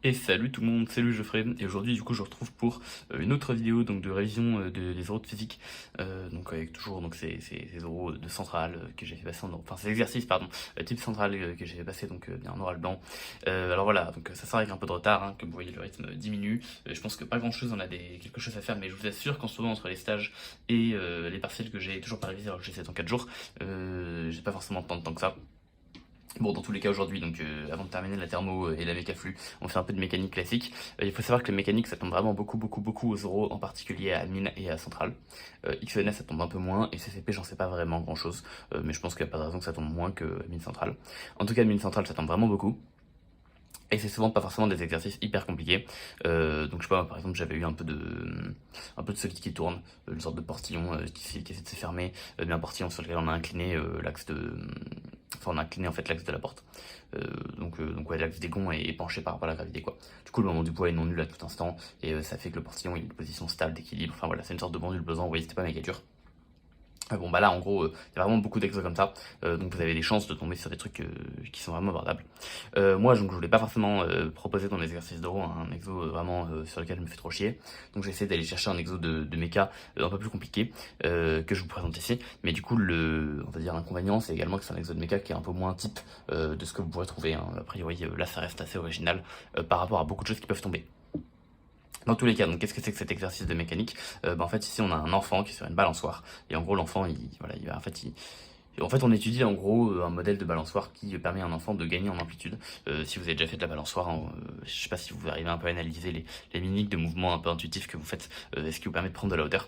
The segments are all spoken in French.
Et salut tout le monde, c'est Geoffrey, et aujourd'hui du coup je retrouve pour une autre vidéo donc de révision des euros de physique, donc avec toujours donc ces euros de centrale que j'ai fait passer enfin ces exercices pardon, type centrale que j'ai fait passer donc bien en oral blanc. Alors voilà, donc ça sort avec un peu de retard, hein, comme vous voyez le rythme diminue. Je pense que pas grand chose, on a quelque chose à faire, mais je vous assure qu'en ce moment entre les stages et les partiels que j'ai toujours pas révisé alors que j'ai 7 en 4 jours, j'ai pas forcément tant de temps que ça. Bon, dans tous les cas aujourd'hui, donc avant de terminer la thermo et la mécaflux, on fait un peu de mécanique classique. Il faut savoir que la mécanique ça tombe vraiment beaucoup aux euros, en particulier à mine et à centrale. XNS ça tombe un peu moins, et CCP j'en sais pas vraiment grand chose, mais je pense qu'il n'y a pas de raison que ça tombe moins que mine centrale. En tout cas, mine centrale ça tombe vraiment beaucoup. Et c'est souvent pas forcément des exercices hyper compliqués. Donc je sais pas, par exemple j'avais eu un peu de solide qui tourne, une sorte de portillon qui essaie de se fermer, mais un portillon sur lequel on a incliné l'axe de... Enfin on a incliné en fait l'axe de la porte. Donc ouais, l'axe des gonds est penché par rapport à la gravité quoi. Du coup le moment du poids est non nul à tout instant, et ça fait que le portillon il a une position stable d'équilibre. Enfin voilà, c'est une sorte de pendule pesant, vous voyez c'était pas méga dur. Bon bah là en gros il y a vraiment beaucoup d'exos comme ça, donc vous avez des chances de tomber sur des trucs qui sont vraiment abordables. Moi donc je voulais pas forcément proposer dans les exercices d'euro un exo vraiment sur lequel je me fais trop chier, donc j'ai essayé d'aller chercher un exo de méca un peu plus compliqué que je vous présente ici, mais du coup on va dire l'inconvénient c'est également que c'est un exo de méca qui est un peu moins type de ce que vous pourrez trouver, hein. A priori là ça reste assez original par rapport à beaucoup de choses qui peuvent tomber. Dans tous les cas, donc qu'est-ce que c'est que cet exercice de mécanique? En fait ici on a un enfant qui est sur une balançoire, et en gros l'enfant en fait on étudie en gros un modèle de balançoire qui permet à un enfant de gagner en amplitude. Si vous avez déjà fait de la balançoire, hein, je sais pas si vous arrivez un peu à analyser les mimiques de mouvements un peu intuitifs que vous faites, ce qui vous permet de prendre de la hauteur.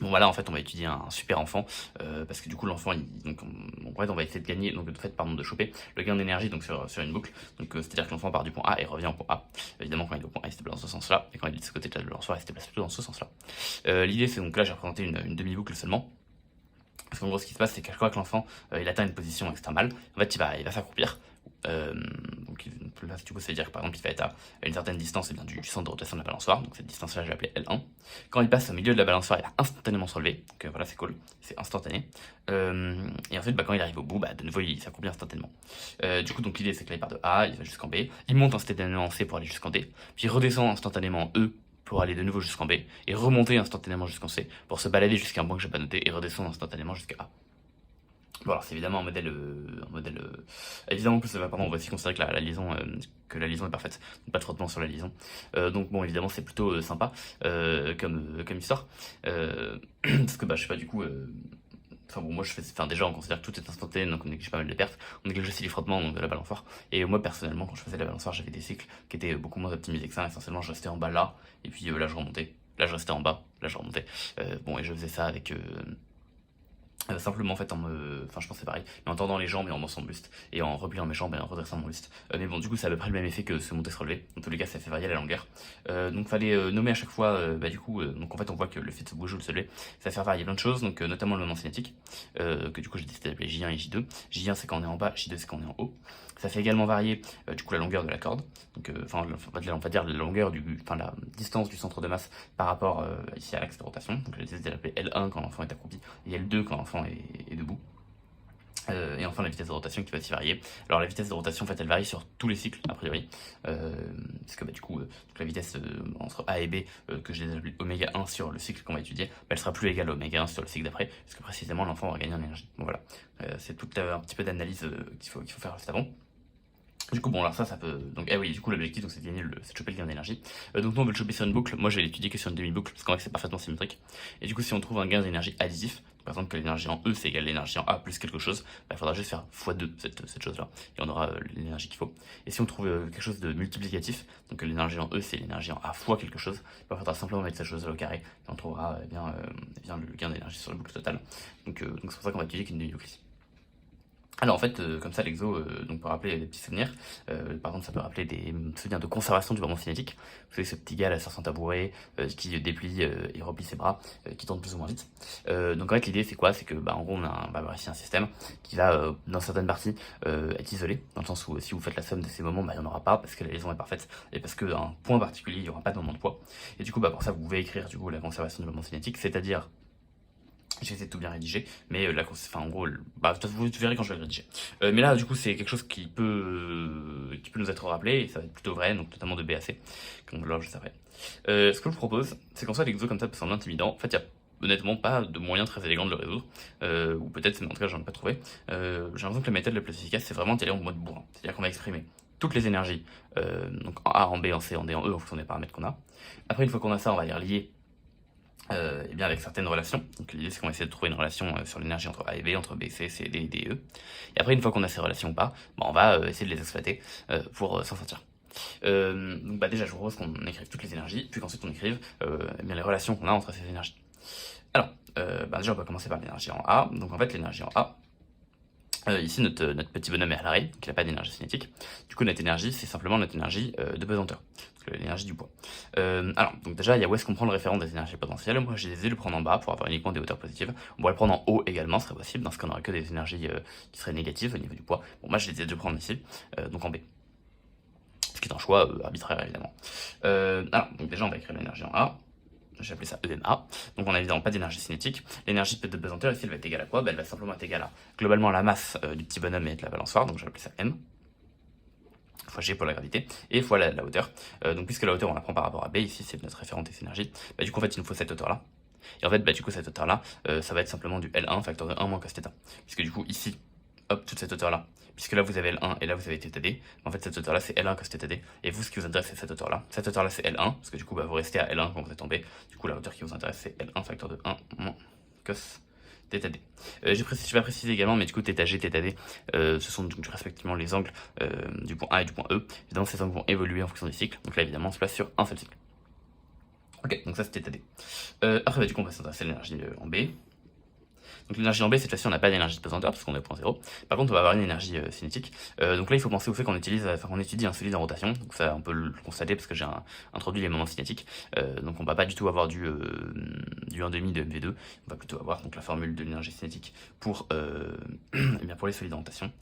Bon voilà, en fait on va étudier un super enfant, parce que du coup l'enfant en fait on va essayer de gagner, donc de choper le gain d'énergie donc sur une boucle. Donc c'est à dire que l'enfant part du point A et revient au point A. Évidemment quand il est au point A il se déplace dans ce sens là, et quand il est de ce côté de la balançoire il se déplace plutôt dans ce sens là. L'idée c'est donc là j'ai représenté une demi-boucle seulement, parce qu'en gros ce qui se passe c'est qu'à chaque fois que l'enfant il atteint une position extrémale, en fait il va s'accroupir. Euh, donc là du coup ça veut dire que par exemple il va être à une certaine distance du centre de rotation de la balançoire, donc cette distance là je vais appeler L1. Quand il passe au milieu de la balançoire il va instantanément se relever, donc voilà c'est cool, c'est instantané. Et ensuite quand il arrive au bout, de nouveau il s'accroupit instantanément. Du coup donc l'idée c'est que là il part de A, il va jusqu'en B, il monte instantanément en C pour aller jusqu'en D, puis il redescend instantanément en E pour aller de nouveau jusqu'en B, et remonter instantanément jusqu'en C pour se balader jusqu'à un point que j'ai pas noté et redescendre instantanément jusqu'à A. Bon alors c'est évidemment évidemment en plus pardon, on va aussi considérer que la liaison est parfaite, donc pas de frottement sur la liaison. Donc bon évidemment c'est plutôt sympa comme histoire, parce que je sais pas du coup. Enfin bon, moi déjà on considère que tout est instantané, donc on néglige pas mal de pertes, on néglige aussi les frottements donc de la balançoire. Et moi personnellement quand je faisais la balançoire j'avais des cycles qui étaient beaucoup moins optimisés que ça. Essentiellement je restais en bas là, et puis là je remontais, là je restais en bas, là je remontais. Bon et je faisais ça avec simplement en fait enfin je pense c'est pareil, mais en tendant les jambes et en dansant mon buste, et en repliant mes jambes et en redressant mon buste. Mais bon du coup c'est à peu près le même effet que se monter se relever, dans tous les cas ça fait varier la longueur. Donc fallait nommer à chaque fois, donc en fait on voit que le fait de se bouger ou de se lever ça va faire varier plein de choses, donc notamment le moment cinétique, que du coup j'ai décidé d'appeler J1 et J2. J1 c'est quand on est en bas, J2 c'est quand on est en haut. Ça fait également varier du coup la longueur de la corde, donc on va dire la longueur la distance du centre de masse par rapport ici à l'axe de rotation. Donc j'ai décidé d'appeler L1 quand l'enfant est accroupi et L2 quand l'enfant est debout. Et enfin la vitesse de rotation qui va aussi varier. Alors la vitesse de rotation en fait elle varie sur tous les cycles a priori, parce que du coup donc la vitesse entre A et B que j'ai appelé oméga 1 sur le cycle qu'on va étudier, elle sera plus égale à oméga 1 sur le cycle d'après, parce que précisément l'enfant va gagner en énergie. Donc voilà, c'est tout un petit peu d'analyse qu'il faut faire juste avant. Du coup, bon, alors ça peut. Donc, ah oui, du coup, l'objectif, c'est de choper le gain d'énergie. Donc, nous, on veut le choper sur une boucle. Moi, je vais l'étudier que sur une demi-boucle, parce qu'en fait, c'est parfaitement symétrique. Et du coup, si on trouve un gain d'énergie additif, par exemple, que l'énergie en E, c'est égal à l'énergie en A plus quelque chose, il faudra juste faire x2 cette chose-là. Et on aura l'énergie qu'il faut. Et si on trouve quelque chose de multiplicatif, donc que l'énergie en E, c'est l'énergie en A fois quelque chose, il faudra simplement mettre cette chose-là au carré. Et on trouvera le gain d'énergie sur la boucle totale. Donc, c'est pour ça qu'on va étudier qu'une demi-boucle ici. Alors en fait, comme ça l'exo, donc pour rappeler des petits souvenirs, par exemple ça peut rappeler des souvenirs de conservation du moment cinétique. Vous savez ce petit gars là sur son tabouret qui déplie et replie ses bras, qui tourne plus ou moins vite. Donc en fait l'idée c'est quoi? C'est que en gros on va avoir ici un système qui va dans certaines parties être isolé, dans le sens où si vous faites la somme de ces moments, il n'y en aura pas parce que la liaison est parfaite, et parce qu'à un point particulier il n'y aura pas de moment de poids. Et du coup pour ça vous pouvez écrire du coup la conservation du moment cinétique, c'est-à-dire J'ai essayé de tout bien rédiger, mais là, en gros, bah, vous verrez quand je vais le rédiger. Mais là, du coup, c'est quelque chose qui peut nous être rappelé, et ça va être plutôt vrai, donc notamment de BAC, comme là, je savais. Ce que je vous propose, c'est qu'en soit l'exo comme ça peut sembler intimidant. En fait, il y a honnêtement pas de moyen très élégant de le résoudre, ou peut-être, mais en tout cas, j'en ai pas trouvé. J'ai l'impression que la méthode la plus efficace, c'est vraiment d'y aller en mode bourrin. C'est-à-dire qu'on va exprimer toutes les énergies, donc en A, en B, en C, en D, en E, en fonction des paramètres qu'on a. Après, une fois qu'on a ça, on va les relier et bien avec certaines relations. Donc l'idée c'est qu'on va essayer de trouver une relation sur l'énergie entre A et B, entre B, C, C, D, D, E. Et après, une fois qu'on a ces relations ou pas, bah, on va essayer de les exploiter pour s'en sortir. Donc bah déjà je vous propose qu'on écrive toutes les énergies, puis qu'ensuite on écrive eh bien les relations qu'on a entre ces énergies. Alors, bah déjà on va commencer par l'énergie en A. Donc en fait l'énergie en A, ici notre petit bonhomme est à l'arrêt, donc il n'a pas d'énergie cinétique. Du coup notre énergie c'est simplement notre énergie de pesanteur, donc l'énergie du poids. Alors donc déjà il y a où est-ce qu'on prend le référent des énergies potentielles. Moi j'ai décidé de le prendre en bas pour avoir uniquement des hauteurs positives. On pourrait le prendre en haut également, ce serait possible, dans ce qu'on n'aurait que des énergies qui seraient négatives au niveau du poids. Bon moi j'ai décidé de le prendre ici, donc en B. Ce qui est un choix arbitraire évidemment. Alors donc déjà on va écrire l'énergie en A. J'ai appelé ça EMA, donc on n'a évidemment pas d'énergie cinétique. L'énergie de pesanteur ici elle va être égale à quoi? Bah, elle va simplement être égale à globalement la masse du petit bonhomme et de la balançoire, donc j'ai appelé ça M, fois G pour la gravité, et fois la hauteur. Donc puisque la hauteur on la prend par rapport à B, ici c'est notre référente des énergies, bah, du coup en fait il nous faut cette hauteur là. Et en fait bah, du coup cette hauteur là, ça va être simplement du L1 facteur de 1 moins cos θ. Puisque du coup ici, hop, toute cette hauteur là, puisque là vous avez L1 et là vous avez θd, en fait cette hauteur là c'est L1 cos θd, et vous ce qui vous intéresse c'est cette hauteur là. Cette hauteur là c'est L1, parce que du coup bah, vous restez à L1 quand vous êtes en B, du coup la hauteur qui vous intéresse c'est L1 facteur de 1 moins cos θd. Je vais pas préciser également, mais du coup θg, θd, ce sont donc respectivement les angles du point A et du point E. Évidemment ces angles vont évoluer en fonction des cycles, donc là évidemment on se place sur un seul cycle. Ok, donc ça c'était θd. Après bah, du coup on va s'intéresser à l'énergie en B. Donc l'énergie en B, cette fois-ci, on n'a pas d'énergie de pesanteur parce qu'on est au point 0. Par contre, on va avoir une énergie cinétique. Donc là, il faut penser au fait qu'on étudie un solide en rotation. Donc ça, on peut le constater parce que j'ai introduit les moments cinétiques. Donc on va pas du tout avoir du 1,5 de MV2. On va plutôt avoir donc la formule de l'énergie cinétique pour, eh bien pour les solides en rotation,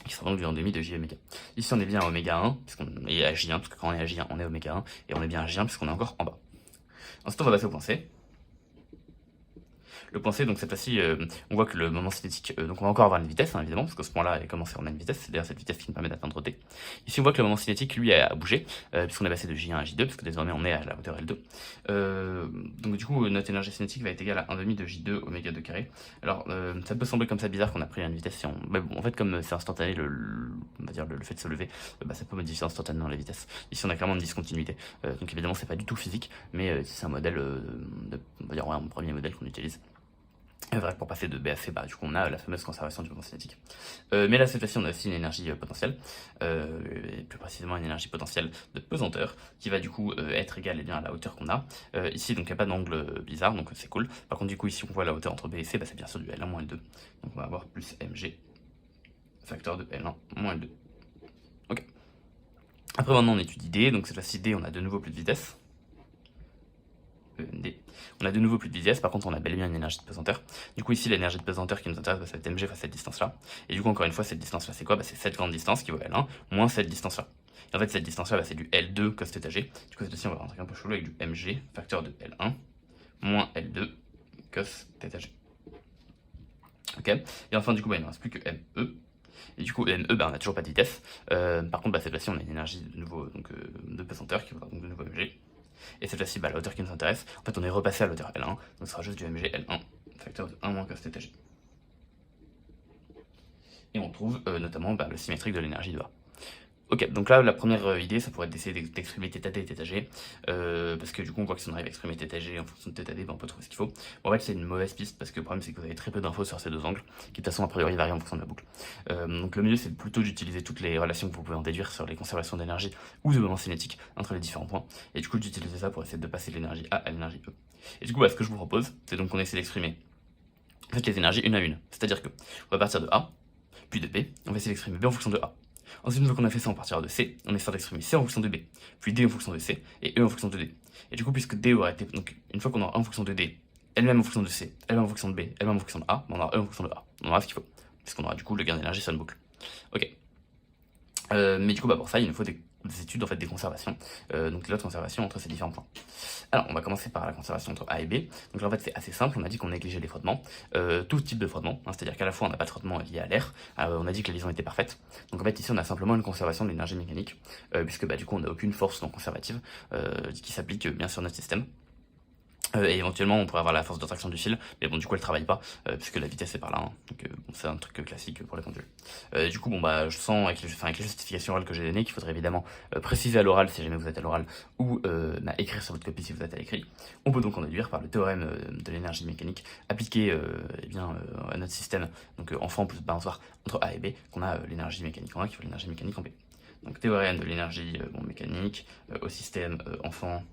qui sera donc du 1,5 de J oméga. Ici, on est bien à oméga 1, puisqu'on est à J1, parce que quand on est à J1, on est à oméga 1, et on est bien à J1, puisqu'on est encore en bas. Ensuite, on va passer au point C. Le point C, donc cette fois-ci, on voit que le moment cinétique, donc on va encore avoir une vitesse, hein, évidemment, parce que ce point-là est commencé en une vitesse, c'est d'ailleurs cette vitesse qui nous permet d'atteindre T. Ici, on voit que le moment cinétique, lui, a bougé, puisqu'on est passé de J1 à J2, parce que désormais on est à la hauteur L2. Donc du coup, notre énergie cinétique va être égale à 1,5 de J2 oméga 2 carré. Alors, ça peut sembler comme ça bizarre qu'on a pris une vitesse, si on... Mais bon, en fait, comme c'est instantané, on va dire le fait de se lever, bah, ça peut modifier instantanément la vitesse. Ici, on a clairement une discontinuité, donc évidemment, c'est pas du tout physique, mais c'est un modèle, on va dire, ouais, un premier modèle qu'on utilise. C'est vrai que pour passer de B à C, bah, du coup, on a la fameuse conservation du moment cinétique. Mais là, cette fois-ci, on a aussi une énergie potentielle, et plus précisément une énergie potentielle de pesanteur, qui va du coup être égale à la hauteur qu'on a. Ici, donc, il n'y a pas d'angle bizarre, donc c'est cool. Par contre, du coup, ici, on voit la hauteur entre B et C, bah, c'est bien sûr du L1 moins L2. Donc, on va avoir plus mg, facteur de L1 moins L2. Ok. Après, maintenant, on étudie D, donc cette fois-ci, D, on a de nouveau plus de vitesse. D. On a de nouveau plus de vitesse, par contre on a bel et bien une énergie de pesanteur. Du coup ici l'énergie de pesanteur qui nous intéresse, bah, ça va être mg fois cette distance là. Et du coup encore une fois cette distance là c'est quoi? Bah, c'est cette grande distance qui vaut L1 moins cette distance là. Et en fait cette distance là bah, c'est du L2 cos θg. Du coup cette fois-ci on va avoir un truc un peu chelou avec du mg facteur de L1 moins L2 cos θg. Ok. Et enfin du coup bah, il ne reste plus que ME. Et du coup, ME, bah, on n'a toujours pas de vitesse. Par contre, bah, cette fois-ci, on a une énergie de nouveau donc, de pesanteur qui va donc de nouveau mg. Et cette fois-ci, bah, la hauteur qui nous intéresse, en fait, on est repassé à l'hauteur L1, donc ce sera juste du mg L1, facteur de 1 moins cos θg. Et on trouve notamment bah, le symétrique de l'énergie de A. Ok, donc là, la première idée, ça pourrait être d'essayer d'exprimer θt et θg, parce que du coup, on voit que si on arrive à exprimer θg en fonction de θd, bah, on peut trouver ce qu'il faut. Bon, en fait, c'est une mauvaise piste, parce que le problème, c'est que vous avez très peu d'infos sur ces deux angles, qui de toute façon, a priori, varient en fonction de la boucle. Donc le mieux, c'est plutôt d'utiliser toutes les relations que vous pouvez en déduire sur les conservations d'énergie ou de moment cinétique entre les différents points, et du coup, d'utiliser ça pour essayer de passer l'énergie A à l'énergie E. Et du coup, bah, ce que je vous propose, c'est donc qu'on essaie d'exprimer en fait, les énergies une à une. C'est-à-dire que on va partir de A, puis de B, on va essayer d'exprimer B en fonction de A. Ensuite, une fois qu'on a fait ça, on partira de C, on essaie d'exprimer C en fonction de B, puis D en fonction de C, et E en fonction de D. Et du coup, puisque D aura été, donc une fois qu'on aura A en fonction de D, elle-même en fonction de C, elle-même en fonction de B, elle-même en fonction de A, on aura E en fonction de A. On aura ce qu'il faut, puisqu'on aura du coup le gain d'énergie sur une boucle. Ok. Mais du coup, bah, pour ça, il nous faut des études, en fait, des conservations, donc des lois de conservation entre ces différents points. Alors, on va commencer par la conservation entre A et B. Donc là, en fait, c'est assez simple. On a dit qu'on négligeait les frottements, tout type de frottement, hein, c'est-à-dire qu'à la fois, on n'a pas de frottement lié à l'air, on a dit que la liaison était parfaite. Donc en fait, ici, on a simplement une conservation de l'énergie mécanique, puisque bah, du coup, on n'a aucune force non conservative qui s'applique bien sur notre système. Et éventuellement on pourrait avoir la force d'attraction du fil, mais bon du coup elle travaille pas, puisque la vitesse est par là, hein. Donc bon, c'est un truc classique pour les pendules. Du coup bon bah je sens avec les justifications orales que j'ai données qu'il faudrait évidemment préciser à l'oral si jamais vous êtes à l'oral, ou bah, écrire sur votre copie si vous êtes à l'écrit. On peut donc en déduire par le théorème de l'énergie mécanique appliqué à notre système, donc enfant plus balançoire entre A et B, qu'on a l'énergie mécanique en A qui vaut l'énergie mécanique en B. Donc théorème de l'énergie mécanique au système enfant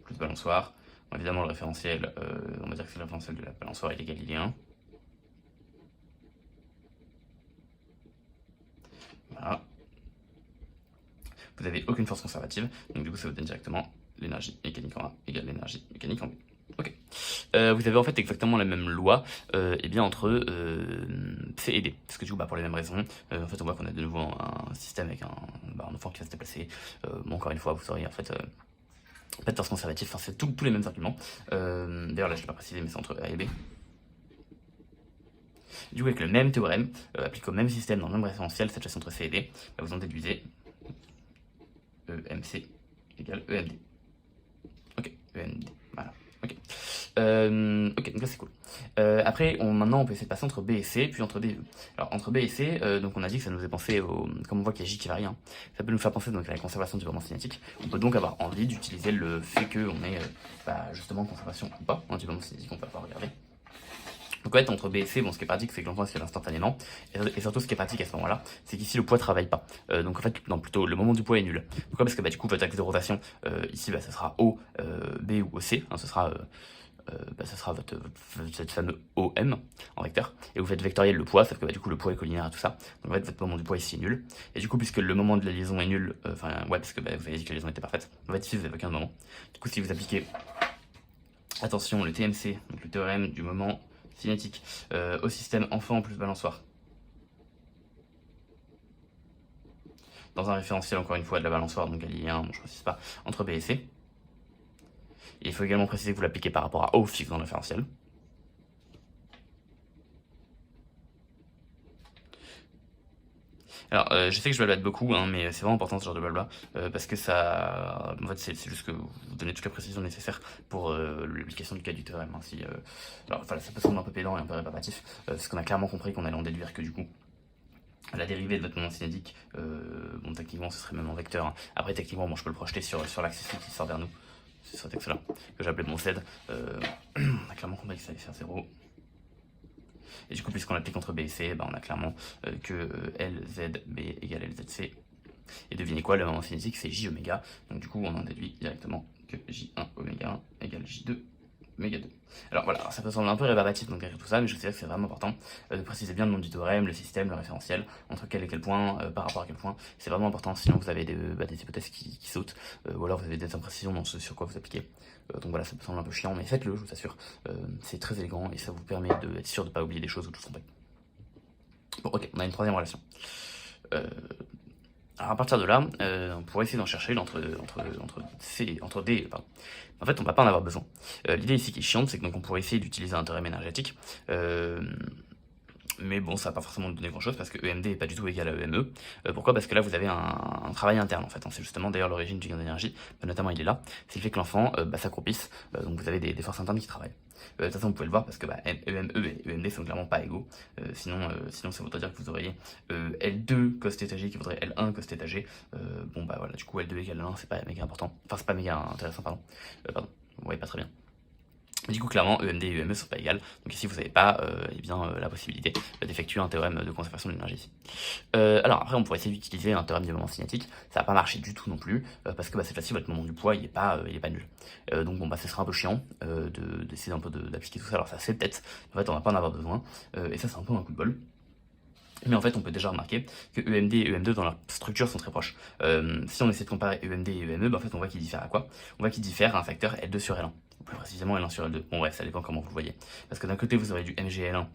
plus balançoire. Bon, évidemment, le référentiel, on va dire que c'est le référentiel de la balançoire, il est galiléen. Voilà. Vous n'avez aucune force conservative, donc du coup, ça vous donne directement l'énergie mécanique en A égale l'énergie mécanique en B. Ok. Vous avez en fait exactement la même loi et bien entre C et D. Parce que du coup, bah, pour les mêmes raisons, en fait, on voit qu'on a de nouveau un système avec un enfant qui va se déplacer. Bon, encore une fois, vous aurez en fait pas de force conservative, enfin c'est tous les mêmes arguments. D'ailleurs là je l'ai pas précisé mais c'est entre A et B. Du coup avec le même théorème, appliqué au même système dans le même référentiel, cette chose entre C et D, bah, vous en déduisez EMC égale EMD. Ok, EMD, voilà. Ok, ok donc là c'est cool. Après maintenant on peut essayer de passer entre B et C, puis entre D et E. Alors entre B et C, donc on a dit que ça nous est pensé comme on voit qu'il y a J qui varie, hein, ça peut nous faire penser donc à la conservation du moment cinétique. On peut donc avoir envie d'utiliser le fait qu'on ait justement conservation ou pas, hein, du moment cinétique, on peut pas regarder. Donc en fait entre B et C, bon ce qui est pratique c'est que l'enfant se fait instantanément, et surtout ce qui est pratique à ce moment là, c'est qu'ici le poids travaille pas. Donc en fait non plutôt le moment du poids est nul. Pourquoi? Parce que du coup votre axe de rotation ici ça sera O, B ou OC, hein, ce sera votre fameux OM en vecteur, et vous faites vectoriel le poids, sauf que du coup le poids est collinéaire à tout ça, donc en fait votre moment du poids ici est nul, et du coup puisque le moment de la liaison est nul, parce que vous avez dit que la liaison était parfaite, en fait ici vous n'avez aucun moment, du coup si vous appliquez, attention, le TMC, donc le théorème du moment cinétique, au système enfant plus balançoire, dans un référentiel encore une fois de la balançoire, donc galiléen, bon je précise pas, entre B et C. Et il faut également préciser que vous l'appliquez par rapport à O fixe dans le référentiel. Alors, je sais que je blablate beaucoup, hein, mais c'est vraiment important ce genre de blabla, parce que ça, en fait, c'est juste que vous donnez toute la précision nécessaire pour l'application du cas du théorème. Hein, alors, voilà, ça peut sembler un peu pédant et un peu rébarbatif, parce qu'on a clairement compris qu'on allait en déduire que du coup, la dérivée de votre moment cinétique, bon, techniquement, ce serait même en vecteur. Hein. Après, techniquement, bon, je peux le projeter sur l'axe ici qui sort vers nous. C'est ce texte-là, que j'appelais mon Z. On a clairement compris que ça allait faire 0. Et du coup, puisqu'on l'applique entre B et C, on a clairement que LZB égale LZC. Et devinez quoi, le moment cinétique, c'est J oméga. Donc du coup, on en déduit directement que J1 oméga 1 égale J2 oméga 2. Alors voilà, ça peut sembler un peu rébarbatif donc derrière tout ça, mais je sais que c'est vraiment important de préciser bien le nom du théorème, le système, le référentiel, entre quel et quel point, par rapport à quel point. C'est vraiment important, sinon vous avez des hypothèses qui sautent, ou alors vous avez des imprécisions dans ce sur quoi vous appliquez. Donc voilà, ça peut sembler un peu chiant, mais faites-le, je vous assure. C'est très élégant et ça vous permet d'être sûr de ne pas oublier des choses ou de se tromper. Bon, ok, on a une troisième relation. Alors à partir de là, on pourrait essayer d'en chercher entre D, pardon. En fait, on va pas en avoir besoin. L'idée ici qui est chiante, c'est que donc on pourrait essayer d'utiliser un théorème énergétique. Mais bon, ça va pas forcément nous donner grand chose parce que EMD est pas du tout égal à EME. Pourquoi? Parce que là vous avez un travail interne en fait, hein. C'est justement d'ailleurs l'origine du gain d'énergie, notamment il est là, c'est le fait que l'enfant s'accroupisse, donc vous avez des forces internes qui travaillent. De toute façon vous pouvez le voir parce que EME et EMD sont clairement pas égaux, sinon ça voudrait dire que vous auriez L2 cos θg qui vaudrait L1 cos θg, bon voilà, du coup L2 égale 1, c'est pas méga important, enfin c'est pas méga intéressant, pardon, vous voyez pas très bien. Du coup, clairement, EMD et EME sont pas égales. Donc ici, vous n'avez pas la possibilité d'effectuer un théorème de conservation de l'énergie ici. Alors après, on pourrait essayer d'utiliser un théorème du moment cinétique. Ça va pas marcher du tout non plus, parce que cette fois-ci, votre moment du poids, il est pas nul. Donc bon, ce sera un peu chiant d'essayer un peu d'appliquer tout ça. Alors ça c'est peut-être, en fait, on va pas en avoir besoin. Et ça, c'est un peu un coup de bol. Mais en fait, on peut déjà remarquer que EMD et EM2 dans leur structure sont très proches. Si on essaie de comparer EMD et EME, en fait, on voit qu'ils diffèrent à quoi? On voit qu'ils diffèrent à un facteur L2 sur L1. Ou plus précisément L1 sur L2. Bon bref, ça dépend comment vous le voyez. Parce que d'un côté, vous aurez du MGL1,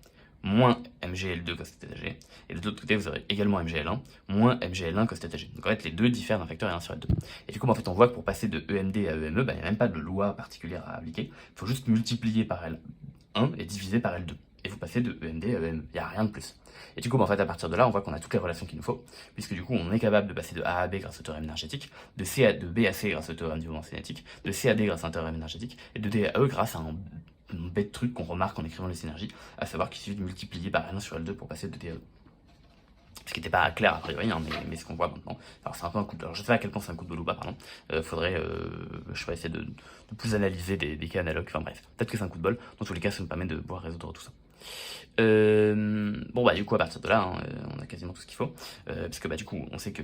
moins MGL2 cos θg, et de l'autre côté vous aurez également MGL1 moins MGL1 cos θg. Donc en fait les deux diffèrent d'un facteur et 1 sur L2. Et du coup en fait on voit que pour passer de EMD à EME, il n'y a même pas de loi particulière à appliquer, il faut juste multiplier par L1 et diviser par L2. Et vous passez de EMD à EME, il n'y a rien de plus. Et du coup en fait à partir de là on voit qu'on a toutes les relations qu'il nous faut, puisque du coup on est capable de passer de A à B grâce au théorème énergétique, de B à C grâce au théorème du moment cinétique, de C à D grâce à un théorème énergétique, et de D à E grâce à un bête truc qu'on remarque en écrivant les synergies, à savoir qu'il suffit de multiplier par L1 sur L2 pour passer de D à E. Ce qui n'était pas clair a priori, hein, mais ce qu'on voit maintenant. Alors c'est un peu un coup de... Alors je sais pas à quel point c'est un coup de bol ou pas, pardon. Faudrait, je vais essayer de plus analyser des cas analogues, enfin bref. Peut-être que c'est un coup de bol, dans tous les cas ça me permet de pouvoir résoudre tout ça. Bon bah du coup à partir de là, hein, on a quasiment tout ce qu'il faut, puisque bah du coup on sait que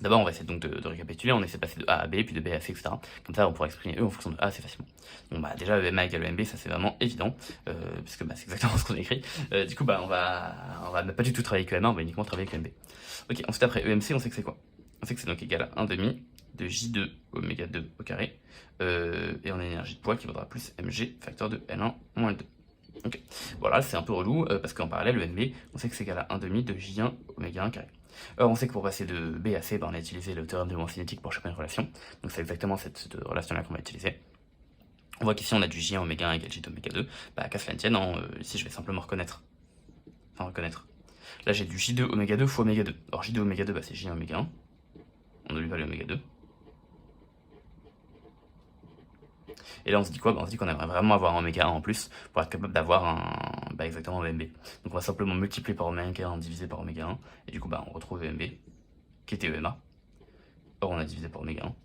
d'abord on va essayer donc de récapituler, on essaie de passer de A à B, puis de B à C, etc. Comme ça on pourra exprimer E en fonction de A assez facilement. Bon bah déjà EMA égale EMB, ça c'est vraiment évident, puisque bah, c'est exactement ce qu'on a écrit. Du coup bah on va pas du tout travailler avec EMA, on va uniquement travailler avec EMB. Ok, ensuite après EMC on sait que c'est quoi? On sait que c'est donc égal à 1 demi de J2 oméga 2 au carré, et on a une énergie de poids qui vaudra plus mg facteur de L1 moins L2. Ok, voilà, c'est un peu relou, parce qu'en parallèle, le NB, on sait que c'est égal à 1 demi de J1 oméga 1 carré. Alors on sait que pour passer de B à C, on a utilisé le théorème de moment cinétique pour choper une relation, donc c'est exactement cette relation-là qu'on va utiliser. On voit qu'ici on a du J1 oméga 1 égale J2 oméga 2, bah qu'à cela ne tienne, ici je vais simplement reconnaître. Là j'ai du J2 oméga 2 fois oméga 2. Alors J2 oméga 2, bah c'est J1 oméga 1, on a lui value oméga 2. Et là on se dit quoi? On se dit qu'on aimerait vraiment avoir un oméga 1 en plus pour être capable d'avoir exactement un EMB. Donc on va simplement multiplier par oméga 1 divisé par oméga 1, et du coup on retrouve EMB qui était EMA. Or on a divisé par oméga 1.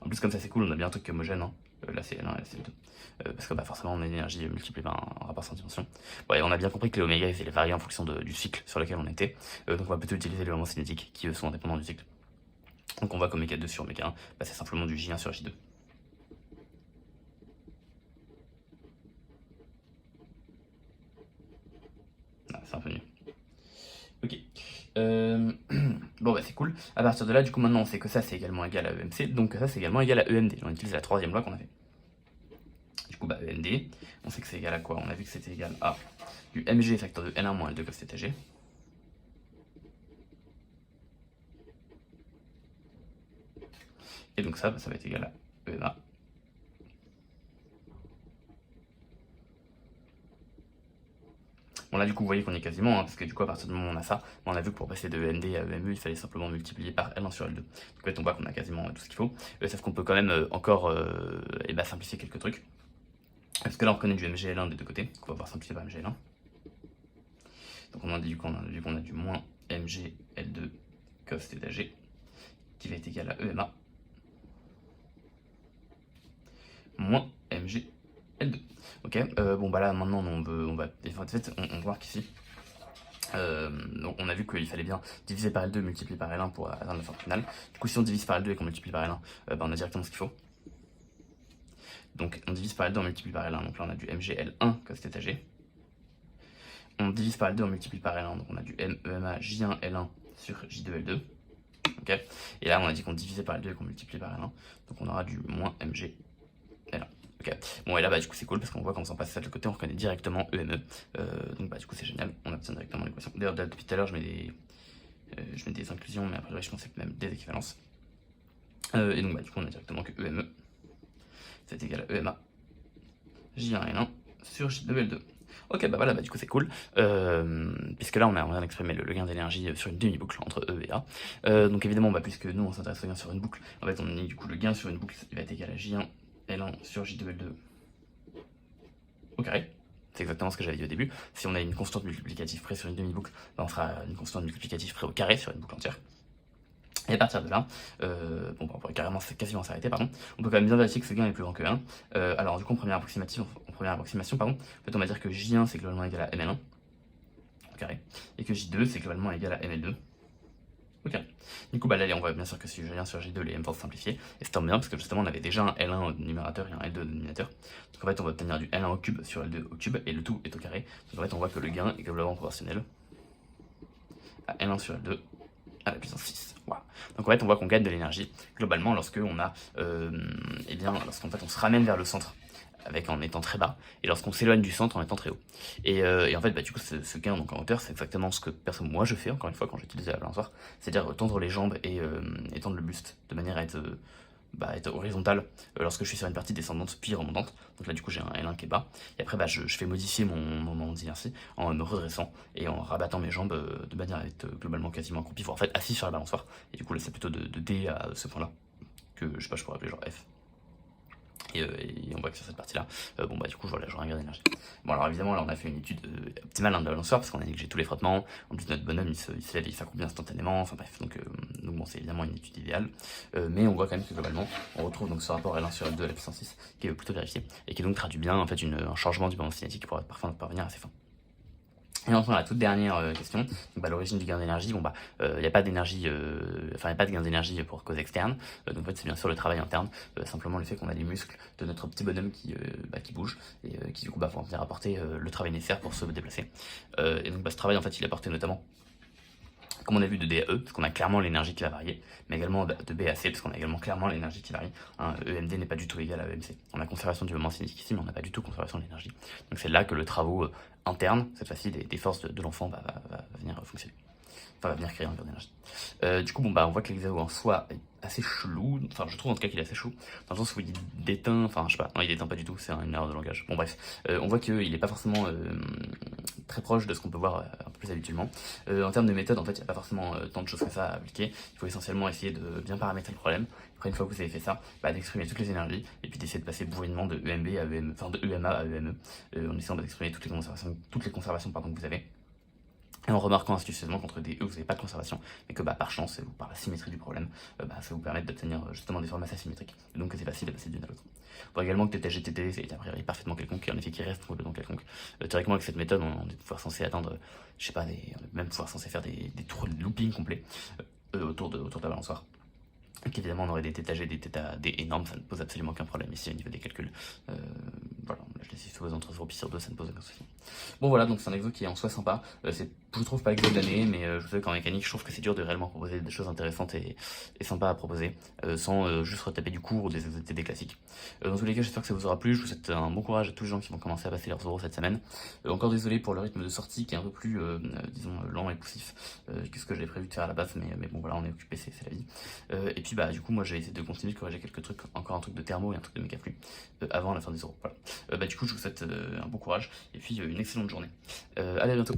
En plus comme ça c'est cool, on a bien un truc homogène, hein. Là c'est L1 et là c'est L2. Parce que forcément on a une énergie multipliée par un rapport sans dimension. Ouais, on a bien compris que les oméga ils varient en fonction du cycle sur lequel on était. Donc on va plutôt utiliser les moments cinétiques qui eux sont indépendants du cycle. Donc on voit qu'oméga 2 sur oméga 1, c'est simplement du J1 sur J2. C'est un peu mieux. Ok. Bon c'est cool. À partir de là, du coup maintenant on sait que ça c'est également égal à EMC, donc ça c'est également égal à EMD. On utilise la troisième loi qu'on a fait. Du coup EMD, on sait que c'est égal à quoi? On a vu que c'était égal à du MG facteur de L1 moins L2 cos θg. Et donc ça va être égal à EMA. Bon là du coup vous voyez qu'on est quasiment, hein, parce que du coup à partir du moment où on a ça, on a vu que pour passer de EMD à EME, il fallait simplement multiplier par L1 sur L2. Donc en fait on voit qu'on a quasiment tout ce qu'il faut, sauf qu'on peut quand même encore simplifier quelques trucs. Parce que là on reconnaît du MGL1 des deux côtés, donc on va pouvoir simplifier par MGL1. Donc on a dit qu'on a du moins MGL2 cos θg qui va être égal à EMA moins MGL2. Ok, bon bah là maintenant on va voir qu'ici donc on a vu qu'il fallait bien diviser par L2 multiplier par L1 pour atteindre la forme finale. Du coup si on divise par L2 et qu'on multiplie par L1, on a directement ce qu'il faut. Donc on divise par L2, on multiplie par L1, donc là on a du MGL1 cos θg. On divise par L2, on multiplie par L1, donc on a du MEMA J1 L1 sur J2 L2. Ok, et là on a dit qu'on divisait par L2 et qu'on multiplie par L1, donc on aura du moins MG L1. Ok, bon et là du coup c'est cool parce qu'on voit quand on passe ça de l'autre côté on reconnaît directement EME, donc du coup c'est génial, on obtient directement l'équation. D'ailleurs depuis tout à l'heure je mets des inclusions, mais après je pensais que même des équivalences. Et donc du coup on a directement que EME c'est égal à EMA J1 L1 sur J2 L2. Ok, voilà, du coup c'est cool, puisque là on vient d'exprimer le gain d'énergie sur une demi-boucle entre E et A. Donc évidemment, puisque nous on s'intéresse au gain sur une boucle, en fait on dit du coup le gain sur une boucle il va être égal à J1 L1 sur J2 L2 au carré. C'est exactement ce que j'avais dit au début. Si on a une constante multiplicative près sur une demi-boucle, on fera une constante multiplicative près au carré sur une boucle entière. Et à partir de là, on pourrait quasiment s'arrêter, pardon. On peut quand même bien vérifier que ce gain est plus grand que 1. Alors du coup en première approximation, en fait on va dire que J1 c'est globalement égal à ML1 au carré, et que J2 c'est globalement égal à ML2 au carré. Du coup là on voit bien sûr que si J1 sur J2, les M vont se simplifier, et c'est bien parce que justement on avait déjà un L1 au numérateur et un L2 au dénominateur. Donc en fait on va obtenir du L1 au cube sur L2 au cube, et le tout est au carré. Donc en fait on voit que le gain est globalement proportionnel à L1 sur L2 à la puissance 6. Voilà. Donc en fait on voit qu'on gagne de l'énergie globalement lorsque on a lorsqu'en fait on se ramène vers le centre en étant très bas, et lorsqu'on s'éloigne du centre en étant très haut. Et en fait, du coup, ce gain donc en hauteur, c'est exactement ce que moi je fais, encore une fois, quand j'utilise la balançoire, c'est-à-dire tendre les jambes et tendre le buste, de manière à être horizontale lorsque je suis sur une partie descendante puis remontante. Donc là, du coup, j'ai un L1 qui est bas, et après, je fais modifier mon moment d'inertie en me redressant et en rabattant mes jambes de manière à être globalement quasiment accroupi, voire en fait assis sur la balançoire. Et du coup, là, c'est plutôt de D à ce point-là, que je sais pas, je pourrais appeler genre F. Et on voit que sur cette partie-là, du coup, voilà, j'aurai un gain d'énergie. Bon, alors évidemment, là, on a fait une étude optimale de la balançoire, parce qu'on a dit que j'ai tous les frottements. En plus, notre bonhomme, il se lève et il s'accroupit instantanément. Enfin bref, donc bon, c'est évidemment une étude idéale. Mais on voit quand même que globalement, on retrouve donc ce rapport L1 sur L2 à la puissance 6, qui est plutôt vérifié, et qui donc traduit bien en fait un changement du moment cinétique pour parfois parvenir à ses fins. Et enfin, la toute dernière question, donc, l'origine du gain d'énergie, il n'y a pas d'énergie, il n'y a pas de gain d'énergie pour cause externe, donc en fait c'est bien sûr le travail interne, simplement le fait qu'on a les muscles de notre petit bonhomme qui bouge, et qui du coup vont venir apporter le travail nécessaire pour se déplacer. Et donc ce travail en fait il est apporté notamment, comme on a vu, de D à E, parce qu'on a clairement l'énergie qui va varier, mais également de B à C, parce qu'on a également clairement l'énergie qui varie. EMD n'est pas du tout égal à EMC. On a conservation du moment cinétique ici, mais on n'a pas du tout conservation de l'énergie. Donc c'est là que le travail interne, cette fois-ci des forces de l'enfant, va venir fonctionner. Enfin, va venir créer un gain d'énergie. Du coup, on voit que l'exao en soi est assez chelou. Enfin, je trouve en tout cas qu'il est assez chelou, dans le sens où il déteint, enfin, je sais pas, non, il déteint pas du tout, c'est une erreur de langage. Bon, bref, on voit qu'il est pas forcément très proche de ce qu'on peut voir un peu plus habituellement. En termes de méthode, en fait, il n'y a pas forcément tant de choses que ça à appliquer. Il faut essentiellement essayer de bien paramétrer le problème. Après, une fois que vous avez fait ça, d'exprimer toutes les énergies, et puis d'essayer de passer bourrinement de EMB à EME, enfin de EMA à EME, en essayant d'exprimer toutes les conservations que vous avez. Et en remarquant astucieusement qu'entre des E, vous n'avez pas de conservation, mais que par chance, ou par la symétrie du problème, ça vous permet d'obtenir justement des formes assez asymétriques. Et donc c'est facile de passer d'une à l'autre. On voit également que TTGTT, c'est a priori parfaitement quelconque, et en effet qui reste complètement quelconque. Théoriquement, avec cette méthode, on est pouvoir censé atteindre, je sais pas, même pouvoir censé faire des tours de looping complets autour de la balançoire. Donc évidemment, on aurait des θG, des θD énormes, ça ne pose absolument aucun problème ici au niveau des calculs. Voilà, je laisse ici entre 0 sur 2, ça ne pose aucun souci. Bon voilà, donc c'est un exo qui est en soi sympa. Je trouve pas exo de l'année, mais je sais qu'en mécanique, je trouve que c'est dur de réellement proposer des choses intéressantes et sympas à proposer, sans juste retaper du cours ou des TD classiques. Dans tous les cas, j'espère que ça vous aura plu. Je vous souhaite un bon courage à tous les gens qui vont commencer à passer leurs euros cette semaine. Encore désolé pour le rythme de sortie qui est un peu plus, disons, lent et poussif que ce que j'avais prévu de faire à la base, mais bon voilà, on est occupé, c'est la vie. Et puis du coup, moi j'ai essayé de continuer de corriger quelques trucs, encore un truc de thermo et un truc de mécaflux avant la fin des euros. Voilà. Du coup, je vous souhaite un bon courage et puis une excellente journée. Allez, à bientôt.